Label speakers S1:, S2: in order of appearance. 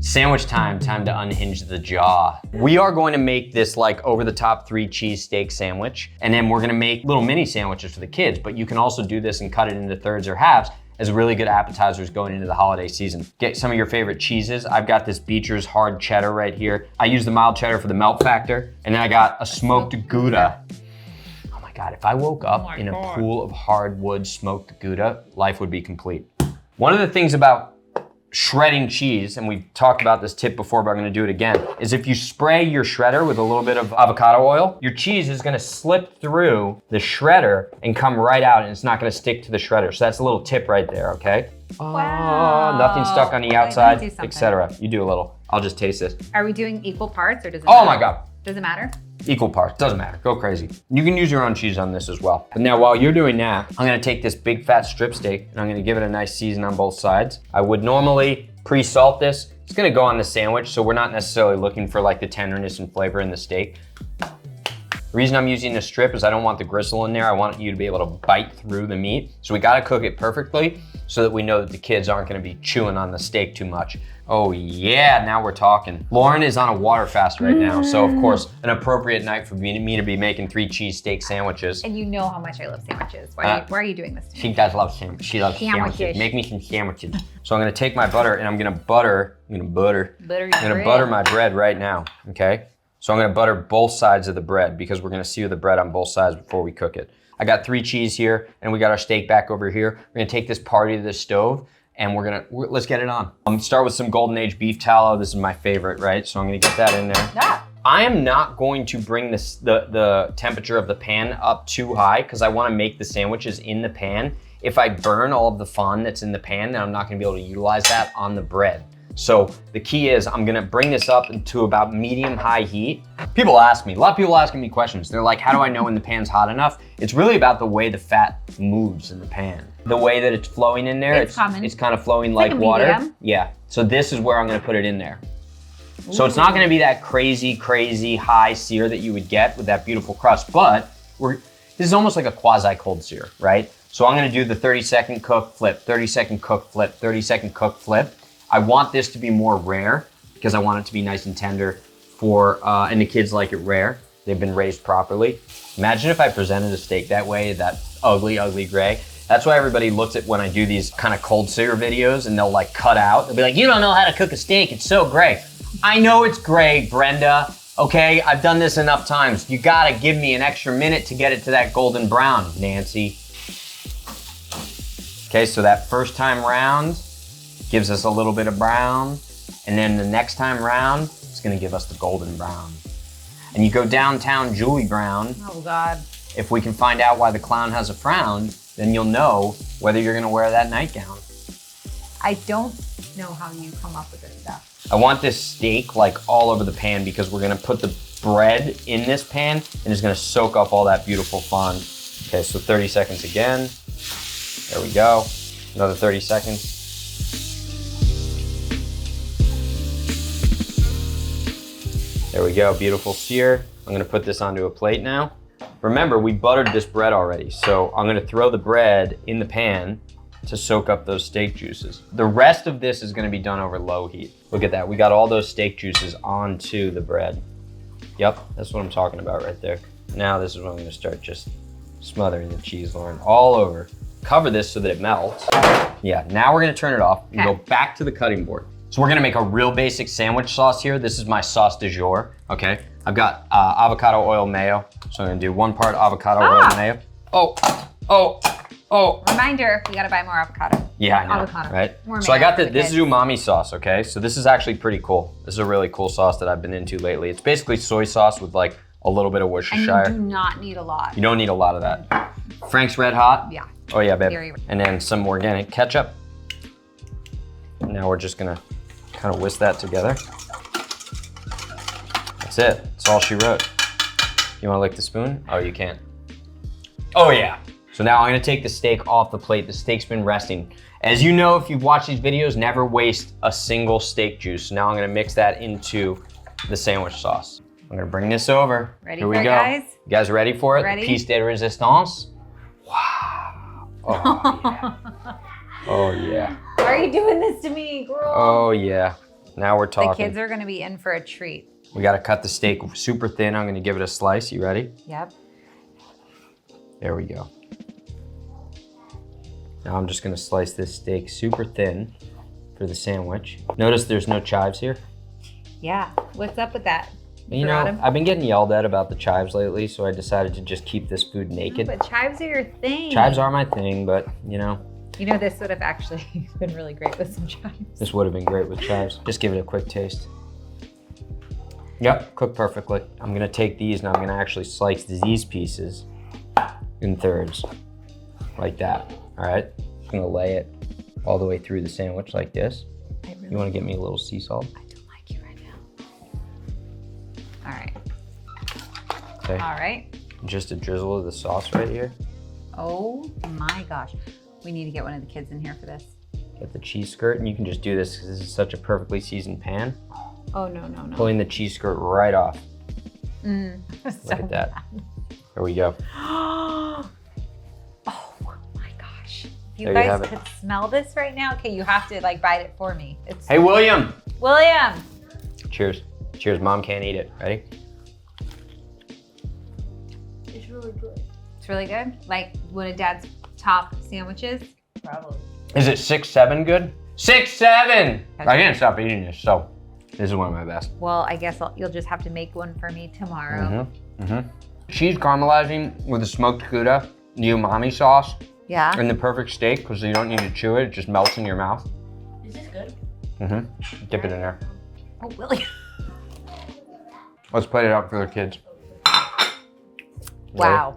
S1: Sandwich time, time to unhinge the jaw. We are going to make this like over the top 3 cheese steak sandwich, and then we're gonna make little mini sandwiches for the kids, but you can also do this and cut it into thirds or halves as really good appetizers going into the holiday season. Get some of your favorite cheeses. I've got this Beecher's hard cheddar right here. I use the mild cheddar for the melt factor, and then I got a smoked gouda. Oh my God, if I woke up in a pool of hardwood smoked gouda, life would be complete. One of the things about shredding cheese, and we've talked about this tip before, but I'm gonna do it again, is if you spray your shredder with a little bit of avocado oil, your cheese is gonna slip through the shredder and come right out, and it's not gonna stick to the shredder. So that's a little tip right there, okay?
S2: Wow.
S1: Nothing stuck on the outside, etc. You do a little. I'll just taste this.
S2: Are we doing equal parts or does it
S1: Oh
S2: matter?
S1: my God.
S2: Does it matter?
S1: Equal parts, doesn't matter, go crazy. You can use your own cheese on this as well. But now while you're doing that, I'm gonna take this big fat strip steak and I'm gonna give it a nice season on both sides. I would normally pre-salt this. It's gonna go on the sandwich, so we're not necessarily looking for like the tenderness and flavor in the steak. The reason I'm using a strip is I don't want the gristle in there. I want you to be able to bite through the meat. So we gotta cook it perfectly so that we know that the kids aren't gonna be chewing on the steak too much. Oh yeah, now we're talking. Lauren is on a water fast right now. So of course, an appropriate night for me to be making 3 cheese steak sandwiches.
S2: And you know how much I love sandwiches. Why are you doing this to me?
S1: She does love sandwiches. She loves sandwiches. Make me some sandwiches. So I'm gonna take my butter and I'm gonna butter my bread right now, okay? So I'm gonna butter both sides of the bread because we're gonna sear the bread on both sides before we cook it. I got 3 cheese here and we got our steak back over here. We're gonna take this party to the stove and let's get it on. I'm gonna start with some Golden Age beef tallow. This is my favorite, right? So I'm gonna get that in there.
S2: Yeah.
S1: I am not going to bring the temperature of the pan up too high because I wanna make the sandwiches in the pan. If I burn all of the fond that's in the pan, then I'm not gonna be able to utilize that on the bread. So the key is I'm gonna bring this up to about medium-high heat. People ask me, a lot of people asking me questions. They're like, how do I know when the pan's hot enough? It's really about the way the fat moves in the pan. The way that it's flowing in there, it's kind of flowing like water.
S2: Medium.
S1: Yeah, so this is where I'm gonna put it in there. Ooh. So it's not gonna be that crazy high sear that you would get with that beautiful crust, but this is almost like a quasi-cold sear, right? So I'm gonna do the 30-second cook, flip, 30-second cook, flip, 30-second cook, flip. I want this to be more rare because I want it to be nice and tender and the kids like it rare. They've been raised properly. Imagine if I presented a steak that way, that ugly, ugly gray. That's why everybody looks at when I do these kind of cold sear videos and they'll like cut out. They'll be like, you don't know how to cook a steak, it's so gray. I know it's gray, Brenda, okay? I've done this enough times. You gotta give me an extra minute to get it to that golden brown, Nancy. Okay, so that first time round, gives us a little bit of brown, and then the next time round, it's gonna give us the golden brown. And you go downtown Julie Brown.
S2: Oh God.
S1: If we can find out why the clown has a frown, then you'll know whether you're gonna wear that nightgown.
S2: I don't know how you come up with this stuff.
S1: I want this steak like all over the pan because we're gonna put the bread in this pan and it's gonna soak up all that beautiful fond. Okay, so 30 seconds again. There we go. Another 30 seconds. There we go, beautiful sear. I'm gonna put this onto a plate now. Remember, we buttered this bread already, so I'm gonna throw the bread in the pan to soak up those steak juices. The rest of this is gonna be done over low heat. Look at that, we got all those steak juices onto the bread. Yep, that's what I'm talking about right there. Now this is when I'm gonna start just smothering the cheese, Lauren, all over. Cover this so that it melts. Yeah, now we're gonna turn it off and go back to the cutting board. So we're gonna make a real basic sandwich sauce here. This is my sauce du jour, okay? I've got avocado oil mayo. So I'm gonna do 1 part avocado oil mayo. Oh.
S2: Reminder, we gotta buy more avocado.
S1: Yeah, I know,
S2: avocado.
S1: Right?
S2: More
S1: so I got this
S2: kids.
S1: is umami sauce, okay? So this is actually pretty cool. This is a really cool sauce that I've been into lately. It's basically soy sauce with like a little bit of Worcestershire.
S2: And you do not need a lot.
S1: You don't need a lot of that. Frank's Red Hot.
S2: Yeah.
S1: Oh yeah, babe. And then some organic ketchup. Now we're just gonna kind of whisk that together. That's it. That's all she wrote. You wanna lick the spoon? Oh, you can't. Oh yeah. So now I'm gonna take the steak off the plate. The steak's been resting. As you know, if you've watched these videos, never waste a single steak juice. Now I'm gonna mix that into the sandwich sauce. I'm gonna bring this over.
S2: Ready
S1: Here we
S2: for it,
S1: go.
S2: guys?
S1: You guys ready for it?
S2: Ready?
S1: Piece de resistance. Wow. Oh yeah. Oh yeah.
S2: Why are you doing this to me, girl?
S1: Oh yeah. Now we're
S2: The
S1: talking.
S2: kids are gonna be in for a treat.
S1: We gotta cut the steak super thin. I'm gonna give it a slice. You ready?
S2: Yep.
S1: There we go. Now I'm just gonna slice this steak super thin for the sandwich. Notice there's no chives here.
S2: Yeah. What's up with that?
S1: You know, I've been getting yelled at about the chives lately, so I decided to just keep this food naked.
S2: But chives are your thing.
S1: Chives are my thing, but you know.
S2: You know, this would have actually been really great with some chives.
S1: This would have been great with chives. Just give it a quick taste. Yep, cooked perfectly. I'm gonna take these and I'm gonna actually slice these pieces in thirds, like that, all right? I'm gonna lay it all the way through the sandwich like this. You wanna get me a little sea salt?
S2: I don't like you right now. All right.
S1: Okay.
S2: All right.
S1: Just a drizzle of the sauce right here.
S2: Oh my gosh. We need to get one of the kids in here for this.
S1: Get the cheese skirt, and you can just do this because this is such a perfectly seasoned pan.
S2: Oh, no, no, no.
S1: Pulling the cheese skirt right off.
S2: So
S1: Look at that. There we go.
S2: Oh my gosh. If you
S1: There you
S2: guys
S1: have it.
S2: could smell this right now. Okay, you have to like bite it for me. It's
S1: Hey, William.
S2: William.
S1: Cheers. Cheers, Mom can't eat it. Ready?
S2: It's really good. It's really good? Like one of Dad's top sandwiches? Probably.
S1: Is it 6-7 good? 6-7! I can't stop eating this, so this is one of my best.
S2: Well, I guess you'll just have to make one for me tomorrow.
S1: Cheese caramelizing with the smoked gouda, the umami sauce,
S2: Yeah.
S1: and the perfect steak because you don't need to chew it, it just melts in your mouth.
S3: Is this good?
S1: Dip it in there.
S2: Oh, William.
S1: Let's plate it up for the kids.
S2: Wow.